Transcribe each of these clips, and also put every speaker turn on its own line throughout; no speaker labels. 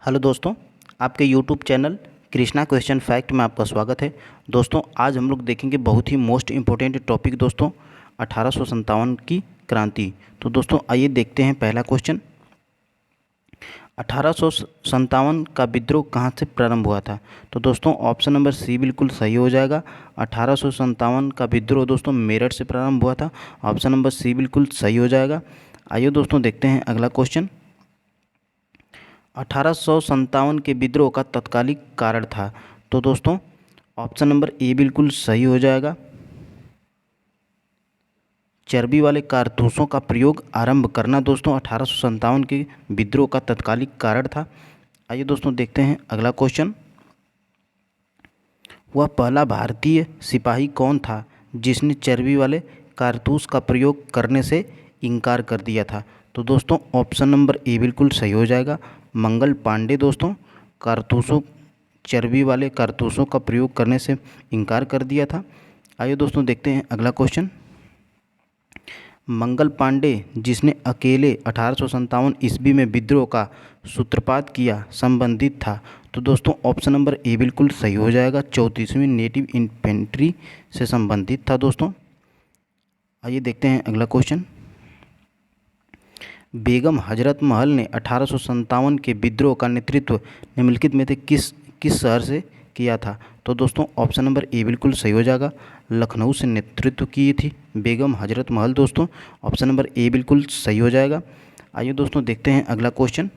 Hello दोस्तों, आपके YouTube channel Krishna question fact में आपका स्वागत है। दोस्तों आज हम लोग देखेंगे बहुत ही मोस्ट इम्पोर्टेंट टॉपिक दोस्तों 1857 की क्रांति। तो दोस्तों आइए देखते हैं पहला क्वेश्चन। 1857 का विद्रोह कहाँ से प्रारंभ हुआ था? तो दोस्तों ऑप्शन नंबर सी बिल्कुल सही हो जाएगा। 1857 का विद्रोह दोस्तों मेरठ से प्रारंभ हुआ था। ऑप्शन नंबर सी बिल्कुल सही हो जाएगा। आइए दोस्तों देखते हैं अगला क्वेश्चन। 1857 के विद्रोह का तत्कालिक कारण था? तो दोस्तों ऑप्शन नंबर ए बिल्कुल सही हो जाएगा। चर्बी वाले कारतूसों का प्रयोग आरंभ करना दोस्तों 1857 के विद्रोह का तत्कालिक कारण था। आइए दोस्तों देखते हैं अगला क्वेश्चन। वह पहला भारतीय सिपाही कौन था जिसने चर्बी वाले कारतूस का प्रयोग करने से इनकार कर दिया था? तो दोस्तों ऑप्शन नंबर ए बिल्कुल सही हो जाएगा। मंगल पांडे दोस्तों चर्बी वाले कारतूसों का प्रयोग करने से इनकार कर दिया था। आइए दोस्तों देखते हैं अगला क्वेश्चन। मंगल पांडे जिसने अकेले 1857 ईस्वी में विद्रोह का सूत्रपात किया संबंधित था? तो दोस्तों ऑप्शन नंबर ए बिल्कुल सही हो जाएगा। 34वीं नेटिव इन्फेंट्री से संबंधित था दोस्तों। आइए देखते हैं अगला क्वेश्चन। बेगम हजरत महल ने 1857 के विद्रोह का नेतृत्व निम्नलिखित में से किस शहर से किया था? तो दोस्तों ऑप्शन नंबर ए बिल्कुल सही हो जाएगा। लखनऊ से नेतृत्व की थी बेगम हजरत महल दोस्तों। ऑप्शन नंबर ए बिल्कुल सही हो जाएगा। आइए दोस्तों देखते हैं अगला क्वेश्चन।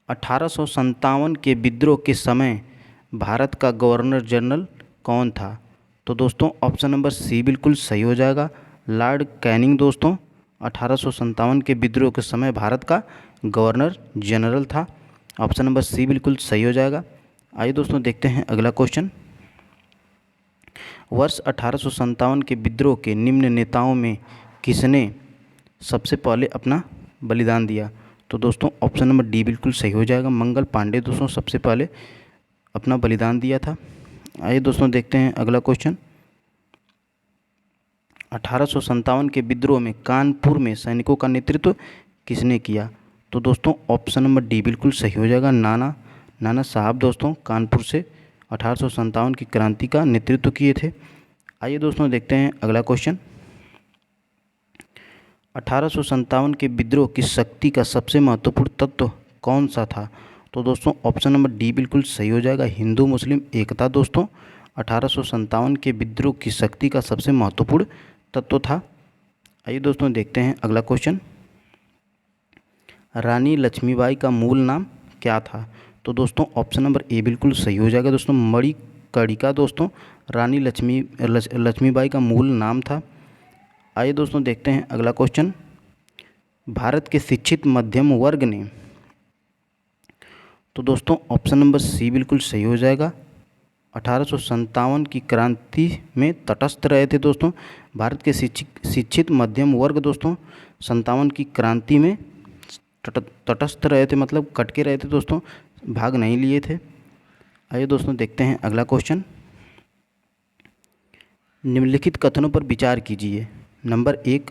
1857 के विद्रोह के समय भारत का गवर्नर जनरल कौन था? तो दोस्तों ऑप्शन नंबर सी बिल्कुल सही हो जाएगा। लॉर्ड कैनिंग दोस्तों 1857 के विद्रोह के समय भारत का गवर्नर जनरल था। ऑप्शन नंबर सी बिल्कुल सही हो जाएगा। आइए दोस्तों देखते हैं अगला क्वेश्चन। वर्ष 1857 के विद्रोह के निम्न नेताओं में किसने सबसे पहले अपना बलिदान दिया? तो दोस्तों ऑप्शन नंबर डी बिल्कुल सही हो जाएगा। मंगल पांडे दोस्तों सबसे पहले अपना बलिदान दिया था। आइए दोस्तों देखते हैं अगला क्वेश्चन। 1857 के विद्रोह में कानपुर में सैनिकों का नेतृत्व किसने किया? तो दोस्तों ऑप्शन नंबर डी बिल्कुल सही हो जाएगा। नाना साहब दोस्तों कानपुर से 1857 की क्रांति का नेतृत्व किए थे। आइए दोस्तों देखते हैं अगला क्वेश्चन। 1857 के विद्रोह की शक्ति का सबसे महत्वपूर्ण तत्व कौन सा था? तो दोस्तों ऑप्शन नंबर डी बिल्कुल सही हो जाएगा। हिंदू मुस्लिम एकता दोस्तों 1857 के विद्रोह की शक्ति का सबसे महत्वपूर्ण तत्व था। आइए दोस्तों देखते हैं अगला क्वेश्चन। रानी लक्ष्मीबाई का मूल नाम क्या था? तो दोस्तों ऑप्शन नंबर ए बिल्कुल सही हो जाएगा दोस्तों। मणिकर्णिका दोस्तों रानी लक्ष्मीबाई का मूल नाम था। आइए दोस्तों देखते हैं अगला क्वेश्चन। भारत के शिक्षित मध्यम वर्ग ने? तो दोस्तों ऑप्शन नंबर सी बिल्कुल सही हो जाएगा। 1857 की क्रांति में तटस्थ रहे थे दोस्तों। भारत के शिक्षित मध्यम वर्ग दोस्तों 57 की क्रांति में तटस्थ रहे थे, मतलब कट के रहे थे दोस्तों, भाग नहीं लिए थे। आइए दोस्तों देखते हैं अगला क्वेश्चन। निम्नलिखित कथनों पर विचार कीजिए। नंबर 1,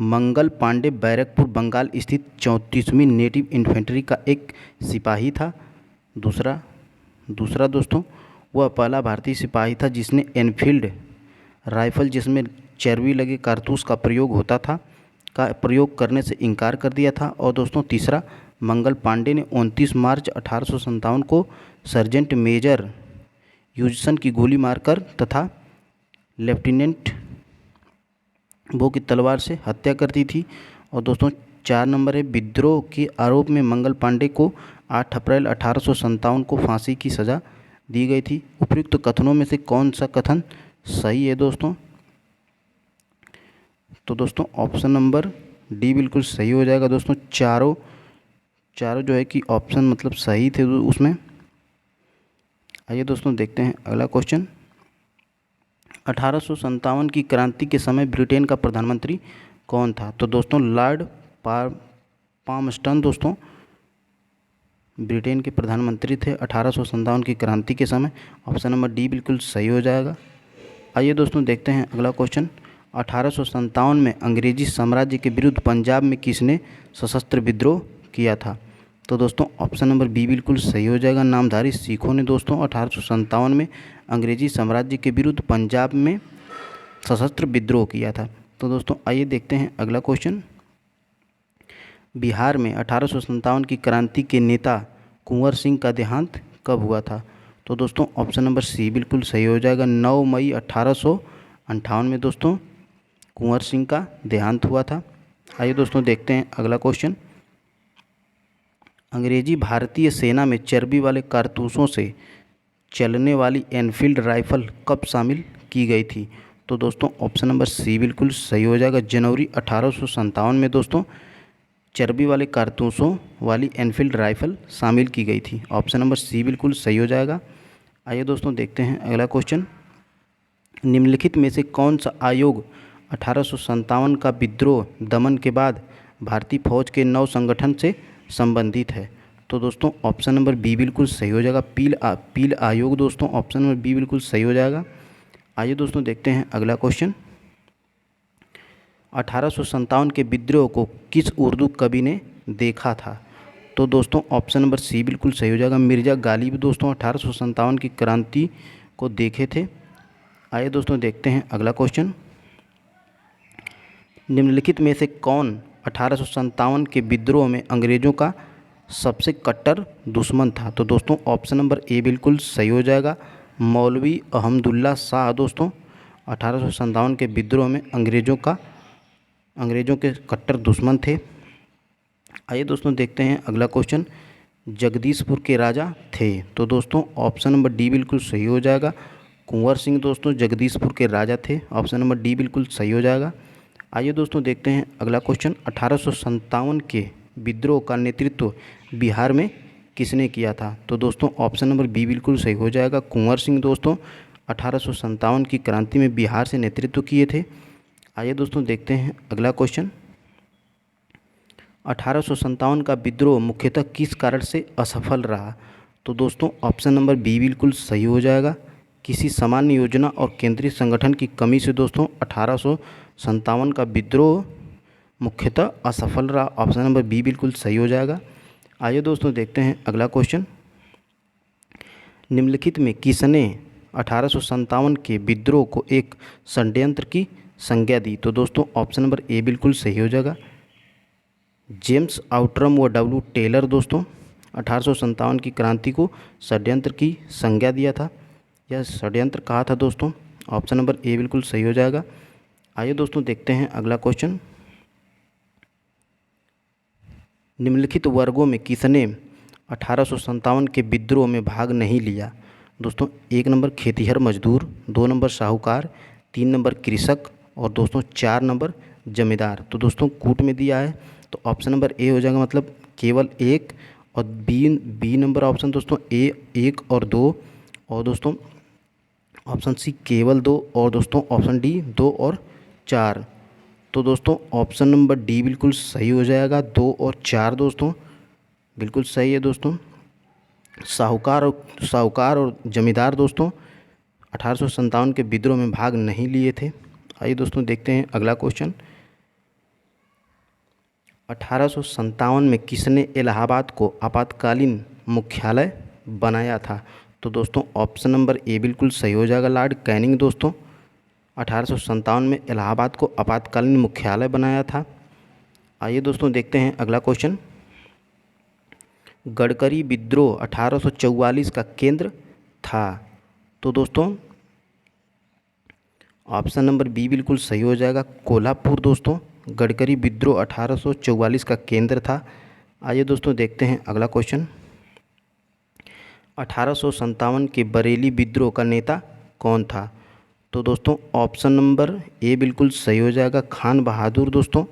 मंगल पांडे बैरकपुर बंगाल स्थित 34वीं नेटिव इन्फेंट्री का एक सिपाही था। दूसरा दोस्तों वह पहला भारतीय सिपाही था जिसने एनफील्ड राइफल जिसमें चर्बी लगे कारतूस का प्रयोग होता था का प्रयोग करने से इनकार कर दिया था। और दोस्तों तीसरा, मंगल पांडे ने 29 मार्च 1857 को सर्जेंट मेजर ह्यूजसन की गोली मारकर तथा लेफ्टिनेंट वो की तलवार से हत्या कर दी थी। और दोस्तों 4 नंबर है, विद्रोह के आरोप में मंगल पांडे को 8 अप्रैल 1857 को फांसी की सज़ा दी गई थी। उपयुक्त कथनों में से कौन सा कथन सही है दोस्तों? तो दोस्तों ऑप्शन नंबर डी बिल्कुल सही हो जाएगा दोस्तों। चारों जो है कि ऑप्शन मतलब सही थे उसमें। आइए दोस्तों देखते हैं अगला क्वेश्चन। 1857 की क्रांति के समय ब्रिटेन का प्रधानमंत्री कौन था? तो दोस्तों लॉर्ड पामस्टन दोस्तों ब्रिटेन के प्रधानमंत्री थे 1857 की क्रांति के समय। ऑप्शन नंबर डी बिल्कुल सही हो जाएगा। आइए दोस्तों देखते हैं अगला क्वेश्चन। 1857 में अंग्रेजी साम्राज्य के विरुद्ध पंजाब में किसने सशस्त्र विद्रोह किया था? तो दोस्तों ऑप्शन नंबर बी बिल्कुल सही हो जाएगा। नामधारी सिखों ने दोस्तों 1857 में अंग्रेजी साम्राज्य के विरुद्ध पंजाब में सशस्त्र विद्रोह किया था। तो दोस्तों आइए देखते हैं अगला क्वेश्चन। बिहार में 1857 की क्रांति के नेता कुंवर सिंह का देहांत कब हुआ था? तो दोस्तों ऑप्शन नंबर सी बिल्कुल सही हो जाएगा। 9 मई 1858 में दोस्तों कुंवर सिंह का देहांत हुआ था। आइए दोस्तों देखते हैं अगला क्वेश्चन। अंग्रेजी भारतीय सेना में चर्बी वाले कारतूसों से चलने वाली एनफील्ड राइफल कब शामिल की गई थी? तो दोस्तों ऑप्शन नंबर सी बिल्कुल सही हो जाएगा। जनवरी 1857 में दोस्तों चर्बी वाले कारतूसों वाली एनफील्ड राइफल शामिल की गई थी। ऑप्शन नंबर सी बिल्कुल सही हो जाएगा। आइए दोस्तों देखते हैं अगला क्वेश्चन। निम्नलिखित में से कौन सा आयोग 1857 का विद्रोह दमन के बाद भारतीय फौज के नव संगठन से संबंधित है? तो दोस्तों ऑप्शन नंबर बी बिल्कुल सही हो जाएगा। पील आयोग दोस्तों ऑप्शन नंबर बी बिल्कुल सही हो जाएगा। आइए दोस्तों देखते हैं अगला क्वेश्चन। 1857 के विद्रोह को किस उर्दू कवि ने देखा था? तो दोस्तों ऑप्शन नंबर सी बिल्कुल सही हो जाएगा। मिर्ज़ा गालिब दोस्तों 1857 की क्रांति को देखे थे। आइए दोस्तों देखते हैं अगला क्वेश्चन। निम्नलिखित में से कौन 1857 के विद्रोह में अंग्रेज़ों का सबसे कट्टर दुश्मन था? तो दोस्तों ऑप्शन नंबर ए बिल्कुल सही हो जाएगा। मौलवी अहमदुल्ला शाह दोस्तों 1857 के विद्रोह में अंग्रेज़ों के कट्टर दुश्मन थे। आइए दोस्तों देखते हैं अगला क्वेश्चन। जगदीशपुर के राजा थे? तो दोस्तों ऑप्शन नंबर डी बिल्कुल सही हो जाएगा। कुंवर सिंह दोस्तों जगदीशपुर के राजा थे। ऑप्शन नंबर डी बिल्कुल सही हो जाएगा। आइए दोस्तों देखते हैं अगला क्वेश्चन। 1857 के विद्रोह का नेतृत्व बिहार में किसने किया था? तो दोस्तों ऑप्शन नंबर बी बिल्कुल सही हो जाएगा। कुंवर सिंह दोस्तों 1857 की क्रांति में बिहार से नेतृत्व किए थे। आइए दोस्तों देखते हैं अगला क्वेश्चन। 1857 का विद्रोह मुख्यतः किस कारण से असफल रहा? तो दोस्तों ऑप्शन नंबर बी बिल्कुल सही हो जाएगा। किसी सामान्य योजना और केंद्रीय संगठन की कमी से दोस्तों 1857 का विद्रोह मुख्यतः असफल रहा। ऑप्शन नंबर बी बिल्कुल सही हो जाएगा। आइए दोस्तों देखते हैं अगला क्वेश्चन। निम्नलिखित में किसने 1857 के विद्रोह को एक षड्यंत्र की संज्ञा दी? तो दोस्तों ऑप्शन नंबर ए बिल्कुल सही हो जाएगा। जेम्स आउटरम व डब्ल्यू टेलर दोस्तों 1857 की क्रांति को षड्यंत्र की संज्ञा दिया था, यह षड्यंत्र कहा था दोस्तों। ऑप्शन नंबर ए बिल्कुल सही हो जाएगा। आइए दोस्तों देखते हैं अगला क्वेश्चन। निम्नलिखित वर्गों में किसने 1857 के विद्रोह में भाग नहीं लिया? दोस्तों 1 नंबर खेतिहर मजदूर, 2 नंबर साहूकार, 3 नंबर कृषक और दोस्तों 4 नंबर जमींदार। तो दोस्तों कूट में दिया है तो ऑप्शन नंबर ए हो जाएगा, मतलब केवल 1, और बी नंबर ऑप्शन दोस्तों ए 1 और 2, और दोस्तों ऑप्शन सी केवल 2, और दोस्तों ऑप्शन डी 2 और 4। तो दोस्तों ऑप्शन नंबर डी बिल्कुल सही हो जाएगा। 2 और 4 दोस्तों बिल्कुल सही है दोस्तों। साहूकार और जमींदार दोस्तों 1857 के विद्रोह में भाग नहीं लिए थे। आइए दोस्तों देखते हैं अगला क्वेश्चन। 1857 में किसने इलाहाबाद को आपातकालीन मुख्यालय बनाया था? तो दोस्तों ऑप्शन नंबर ए बिल्कुल सही हो जाएगा। लॉर्ड कैनिंग दोस्तों 1857 में इलाहाबाद को आपातकालीन मुख्यालय बनाया था। आइए दोस्तों देखते हैं अगला क्वेश्चन। गडकरी विद्रोह 1844 का केंद्र था? तो दोस्तों ऑप्शन नंबर बी बिल्कुल सही हो जाएगा। कोल्हापुर दोस्तों गडकरी विद्रोह 1844 का केंद्र था। आइए दोस्तों देखते हैं अगला क्वेश्चन। 1857 के बरेली विद्रोह का नेता कौन था? तो दोस्तों ऑप्शन नंबर ए बिल्कुल सही हो जाएगा। खान बहादुर दोस्तों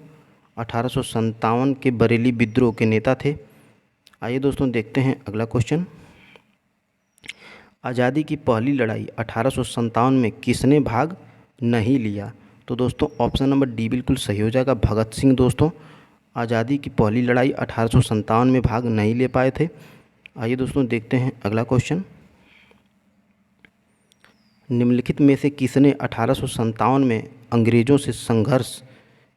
1857 के बरेली विद्रोह के नेता थे। आइए दोस्तों देखते हैं अगला क्वेश्चन। आज़ादी की पहली लड़ाई 1857 में किसने भाग नहीं लिया? तो दोस्तों ऑप्शन नंबर डी बिल्कुल सही हो जाएगा। भगत सिंह दोस्तों आज़ादी की पहली लड़ाई 1857 में भाग नहीं ले पाए थे। आइए दोस्तों देखते हैं अगला क्वेश्चन। निम्नलिखित में से किसने 1857 में अंग्रेज़ों से संघर्ष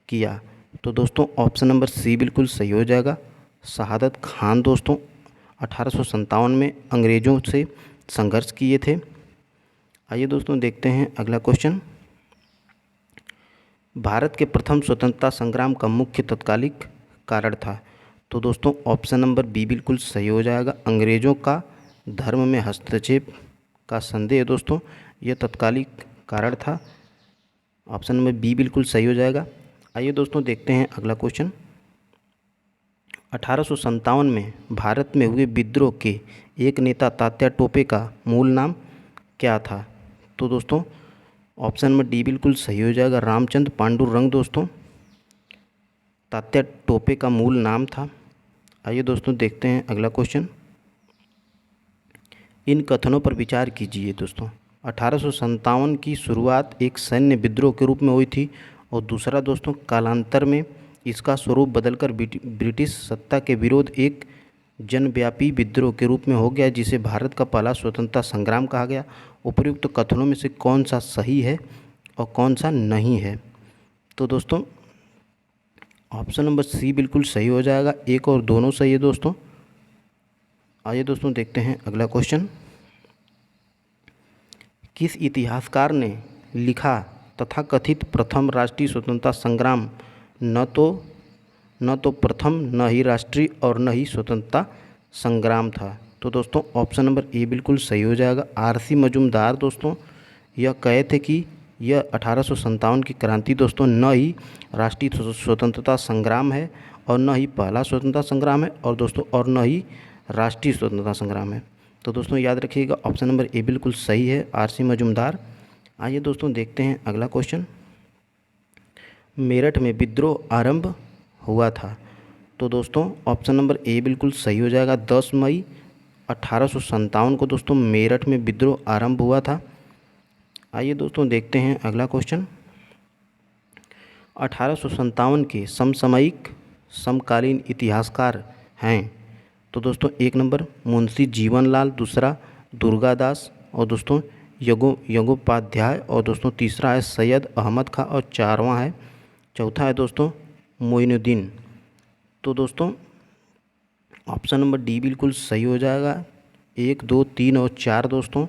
किया? तो दोस्तों ऑप्शन नंबर सी बिल्कुल सही हो जाएगा। शहादत खान दोस्तों 1857 में अंग्रेज़ों से संघर्ष किए थे। आइए दोस्तों देखते हैं अगला क्वेश्चन। भारत के प्रथम स्वतंत्रता संग्राम का मुख्य तत्कालिक कारण था। तो दोस्तों ऑप्शन नंबर बी बिल्कुल सही हो जाएगा। अंग्रेज़ों का धर्म में हस्तक्षेप का संदेह दोस्तों यह तत्कालिक कारण था। ऑप्शन नंबर बी बिल्कुल सही हो जाएगा। आइए दोस्तों देखते हैं अगला क्वेश्चन। 1857 में भारत में हुए विद्रोह के एक नेता तात्या टोपे का मूल नाम क्या था। तो दोस्तों ऑप्शन नंबर डी बिल्कुल सही हो जाएगा। रामचंद्र पांडुरंग दोस्तों तात्या टोपे का मूल नाम था। आइए दोस्तों देखते हैं अगला क्वेश्चन। इन कथनों पर विचार कीजिए दोस्तों। 1857 की शुरुआत एक सैन्य विद्रोह के रूप में हुई थी और दूसरा दोस्तों कालांतर में इसका स्वरूप बदलकर ब्रिटिश सत्ता के विरोध एक जनव्यापी विद्रोह के रूप में हो गया, जिसे भारत का पहला स्वतंत्रता संग्राम कहा गया। उपर्युक्त कथनों में से कौन सा सही है और कौन सा नहीं है। तो दोस्तों ऑप्शन नंबर सी बिल्कुल सही हो जाएगा। एक और दोनों सही है दोस्तों। आइए दोस्तों देखते हैं अगला क्वेश्चन। किस इतिहासकार ने लिखा तथाकथित प्रथम राष्ट्रीय स्वतंत्रता संग्राम न तो प्रथम, न ही राष्ट्रीय और न ही स्वतंत्रता संग्राम था। तो दोस्तों ऑप्शन नंबर ए बिल्कुल सही हो जाएगा। आरसी मजूमदार दोस्तों यह कहे थे कि यह 1857 की क्रांति दोस्तों न ही राष्ट्रीय स्वतंत्रता संग्राम है और न ही पहला स्वतंत्रता संग्राम है और दोस्तों और न ही राष्ट्रीय स्वतंत्रता संग्राम है। तो दोस्तों याद रखिएगा ऑप्शन नंबर ए बिल्कुल सही है, आरसी मजूमदार। आइए दोस्तों देखते हैं अगला क्वेश्चन। मेरठ में विद्रोह आरंभ हुआ था। तो दोस्तों ऑप्शन नंबर ए बिल्कुल सही हो जाएगा। 10 मई 1857 को दोस्तों मेरठ में विद्रोह आरंभ हुआ था। आइए दोस्तों देखते हैं अगला क्वेश्चन। 1857 के समसामयिक समकालीन इतिहासकार हैं। तो दोस्तों एक नंबर मुंशी जीवनलाल, दूसरा दुर्गादास और दोस्तों यज्ञोपाध्याय और दोस्तों तीसरा है सैयद अहमद खां और चौथा है दोस्तों मोइनुद्दीन। तो दोस्तों ऑप्शन नंबर डी बिल्कुल सही हो जाएगा। 1, 2, 3 और 4 दोस्तों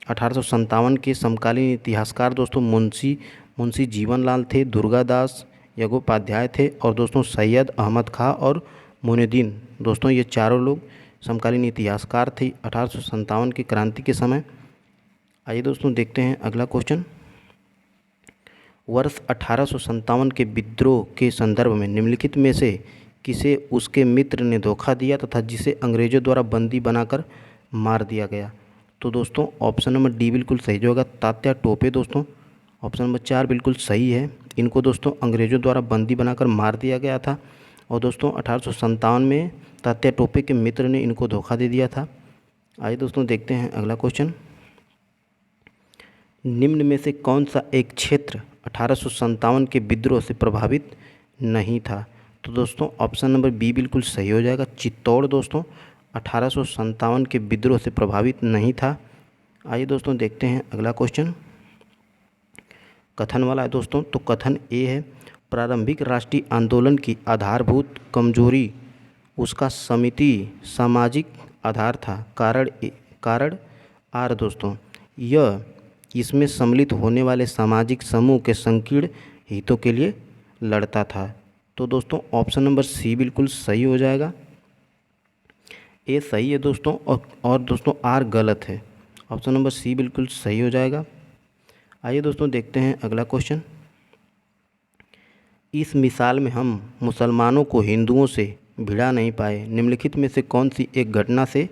1857 के समकालीन इतिहासकार दोस्तों मुंशी जीवनलाल थे, दुर्गादास यज्ञोपाध्याय थे और दोस्तों सैयद अहमद खां और मोइनुद्दीन दोस्तों ये चारों लोग समकालीन इतिहासकार थे 1857 की क्रांति के समय। आइए दोस्तों देखते हैं अगला क्वेश्चन। वर्ष 1857 के विद्रोह के संदर्भ में निम्नलिखित में से किसे उसके मित्र ने धोखा दिया तथा जिसे अंग्रेजों द्वारा बंदी बनाकर मार दिया गया। तो दोस्तों ऑप्शन नंबर डी बिल्कुल सही होगा, तात्या टोपे दोस्तों। ऑप्शन नंबर 4 बिल्कुल सही है। इनको दोस्तों अंग्रेजों द्वारा बंदी बनाकर मार दिया गया था और दोस्तों 1857 में तात्या टोपे के मित्र ने इनको धोखा दे दिया था। आइए दोस्तों देखते हैं अगला क्वेश्चन। निम्न में से कौन सा एक क्षेत्र 1857 के विद्रोह से प्रभावित नहीं था। तो दोस्तों ऑप्शन नंबर बी बिल्कुल सही हो जाएगा। चित्तौड़ दोस्तों 1857 के विद्रोह से प्रभावित नहीं था। आइए दोस्तों देखते हैं अगला क्वेश्चन। कथन वाला है दोस्तों। तो कथन ए है, प्रारंभिक राष्ट्रीय आंदोलन की आधारभूत कमजोरी उसका समिति सामाजिक आधार था। कारण आर दोस्तों यह इसमें सम्मिलित होने वाले सामाजिक समूह के संकीर्ण हितों के लिए लड़ता था। तो दोस्तों ऑप्शन नंबर सी बिल्कुल सही हो जाएगा। ए सही है दोस्तों और दोस्तों आर गलत है। ऑप्शन नंबर सी बिल्कुल सही हो जाएगा। आइए दोस्तों देखते हैं अगला क्वेश्चन। इस मिसाल में हम मुसलमानों को हिंदुओं से भिड़ा नहीं पाए। निम्नलिखित में से कौन सी एक घटना से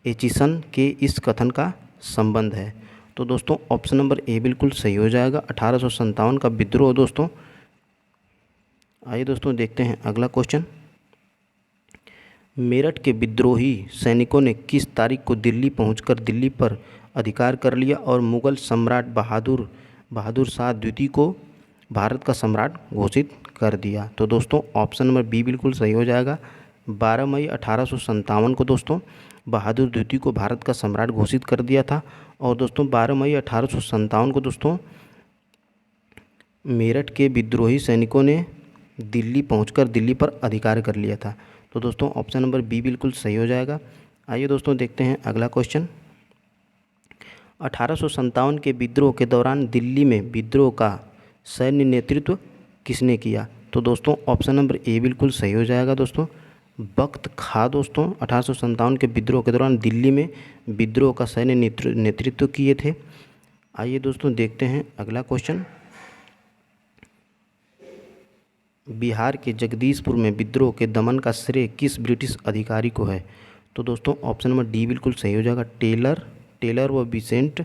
एचिसन के इस कथन का संबंध है। तो दोस्तों ऑप्शन नंबर ए बिल्कुल सही हो जाएगा। 1857 का विद्रोह दोस्तों। आइए दोस्तों देखते हैं अगला क्वेश्चन। मेरठ के विद्रोही सैनिकों ने किस तारीख को दिल्ली पहुंचकर दिल्ली पर अधिकार कर लिया और मुगल सम्राट बहादुर शाह द्वितीय को भारत का सम्राट घोषित कर दिया। तो दोस्तों ऑप्शन नंबर बी बिल्कुल सही हो जाएगा। 12 मई 1857 को दोस्तों बहादुर द्वितीय को भारत का सम्राट घोषित कर दिया था और दोस्तों 12 मई 1857 को दोस्तों मेरठ के विद्रोही सैनिकों ने दिल्ली पहुंचकर दिल्ली पर अधिकार कर लिया था। तो दोस्तों ऑप्शन नंबर बी बिल्कुल सही हो जाएगा। आइए दोस्तों देखते हैं अगला क्वेश्चन। 1857 के विद्रोह के दौरान दिल्ली में विद्रोह का सैन्य नेतृत्व किसने किया? तो दोस्तों ऑप्शन नंबर ए बिल्कुल सही हो जाएगा दोस्तों, बख्त खां दोस्तों 1857 के विद्रोह के दौरान दिल्ली में विद्रोह का सैन्य नेतृत्व किए थे। आइए दोस्तों देखते हैं अगला क्वेश्चन। बिहार के जगदीशपुर में विद्रोह के दमन का श्रेय किस ब्रिटिश अधिकारी को है? तो दोस्तों ऑप्शन नंबर डी बिल्कुल सही हो जाएगा, टेलर व विसेंट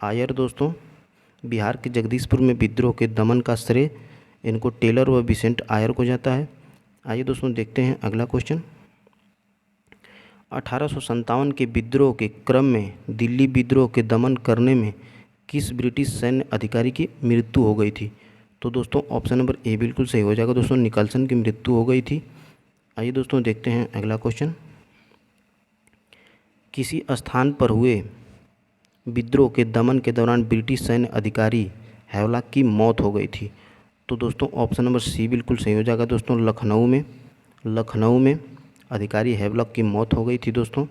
आयर दोस्तों। बिहार के जगदीशपुर में विद्रोह के दमन का श्रेय इनको टेलर व विसेंट आयर को जाता है। आइए दोस्तों देखते हैं अगला क्वेश्चन। 1857 के विद्रोह के क्रम में दिल्ली विद्रोह के दमन करने में किस ब्रिटिश सैन्य अधिकारी की मृत्यु हो गई थी? तो दोस्तों ऑप्शन नंबर ए बिल्कुल सही हो जाएगा दोस्तों, निकल्सन की मृत्यु हो गई थी। आइए दोस्तों देखते हैं अगला क्वेश्चन। किसी स्थान पर हुए विद्रोह के दमन के दौरान ब्रिटिश सैन्य अधिकारी हैवलॉक की मौत हो गई थी। तो दोस्तों ऑप्शन नंबर सी बिल्कुल सही हो जाएगा दोस्तों, लखनऊ में अधिकारी हैवलॉक की मौत हो गई थी दोस्तों।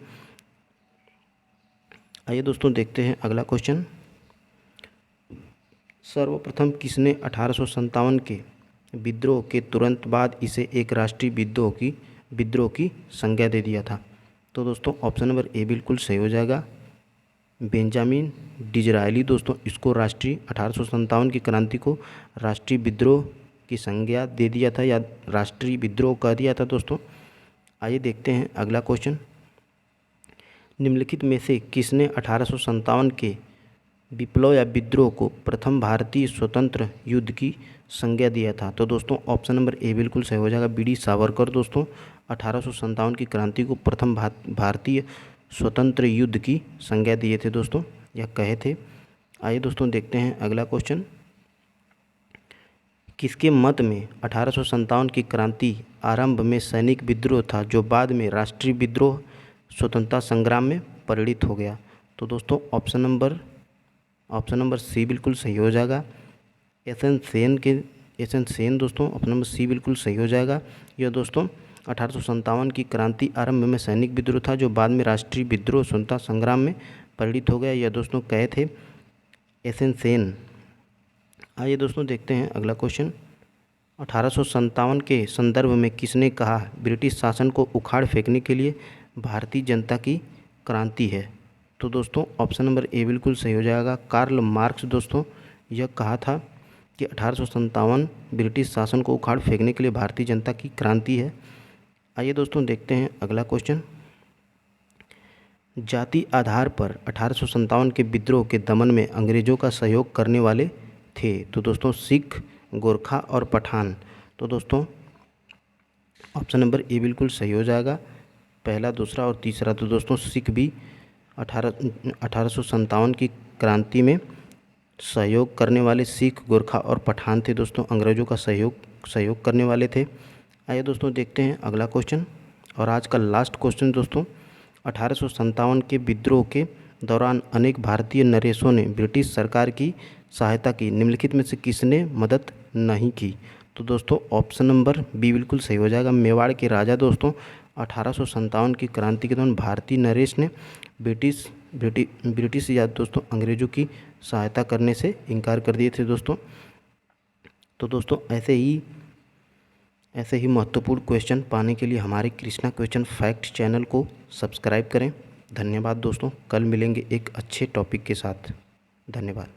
आइए दोस्तों देखते हैं अगला क्वेश्चन। सर्वप्रथम किसने 1857 के विद्रोह के तुरंत बाद इसे एक राष्ट्रीय विद्रोह की संज्ञा दे दिया था? तो दोस्तों ऑप्शन नंबर ए बिल्कुल सही हो जाएगा, बेंजामिन डिज़रायली दोस्तों इसको 1857 की क्रांति को राष्ट्रीय विद्रोह की संज्ञा दे दिया था या राष्ट्रीय विद्रोह कह दिया था दोस्तों। आइए देखते हैं अगला क्वेश्चन। निम्नलिखित में से किसने 1857 के विप्लव या विद्रोह को प्रथम भारतीय स्वतंत्र युद्ध की संज्ञा दिया था? तो दोस्तों ऑप्शन नंबर ए बिल्कुल सही हो जाएगा, बी.डी. सावरकर दोस्तों 1857 की क्रांति को प्रथम भारतीय स्वतंत्र युद्ध की संज्ञा दिए थे दोस्तों, या कहे थे। आइए दोस्तों देखते हैं अगला क्वेश्चन। किसके मत में 1857 की क्रांति आरंभ में सैनिक विद्रोह था जो बाद में राष्ट्रीय विद्रोह स्वतंत्रता संग्राम में परिणित हो गया? तो दोस्तों ऑप्शन नंबर सी बिल्कुल सही हो जाएगा, एस एन सेन दोस्तों ऑप्शन नंबर सी बिल्कुल सही हो जाएगा। यह दोस्तों 1857 की क्रांति आरंभ में सैनिक विद्रोह था जो बाद में राष्ट्रीय विद्रोह स्वतंत्रता संग्राम में परिणित हो गया, यह दोस्तों कहे थे एस एन सेन। आइए दोस्तों देखते हैं अगला क्वेश्चन। 1857 के संदर्भ में किसने कहा ब्रिटिश शासन को उखाड़ फेंकने के लिए भारतीय जनता की क्रांति है? तो दोस्तों ऑप्शन नंबर ए बिल्कुल सही हो जाएगा, कार्ल मार्क्स दोस्तों यह कहा था कि 1857 ब्रिटिश शासन को उखाड़ फेंकने के लिए भारतीय जनता की क्रांति है। आइए दोस्तों देखते हैं अगला क्वेश्चन। जाति आधार पर 1857 के विद्रोह के दमन में अंग्रेजों का सहयोग करने वाले थे? तो दोस्तों सिख, गोरखा और पठान। तो दोस्तों ऑप्शन नंबर ए बिल्कुल सही हो जाएगा, पहला, दूसरा और तीसरा। तो दोस्तों सिख भी 1857 की क्रांति में सहयोग करने वाले सिख, गोरखा और पठान थे दोस्तों, अंग्रेज़ों का सहयोग करने वाले थे। आइए दोस्तों देखते हैं अगला क्वेश्चन और आज का लास्ट क्वेश्चन दोस्तों। 1857 के विद्रोह के दौरान अनेक भारतीय नरेशों ने ब्रिटिश सरकार की सहायता की, निम्नलिखित में से किसने मदद नहीं की? तो दोस्तों ऑप्शन नंबर बी बिल्कुल सही हो जाएगा, मेवाड़ के राजा दोस्तों 1857 की क्रांति के दौरान भारतीय नरेश ने ब्रिटिश या दोस्तों अंग्रेज़ों की सहायता करने से इनकार कर दिए थे दोस्तों। तो दोस्तों ऐसे ही महत्वपूर्ण क्वेश्चन पाने के लिए हमारे कृष्णा क्वेश्चन फैक्ट चैनल को सब्सक्राइब करें। धन्यवाद दोस्तों, कल मिलेंगे एक अच्छे टॉपिक के साथ। धन्यवाद।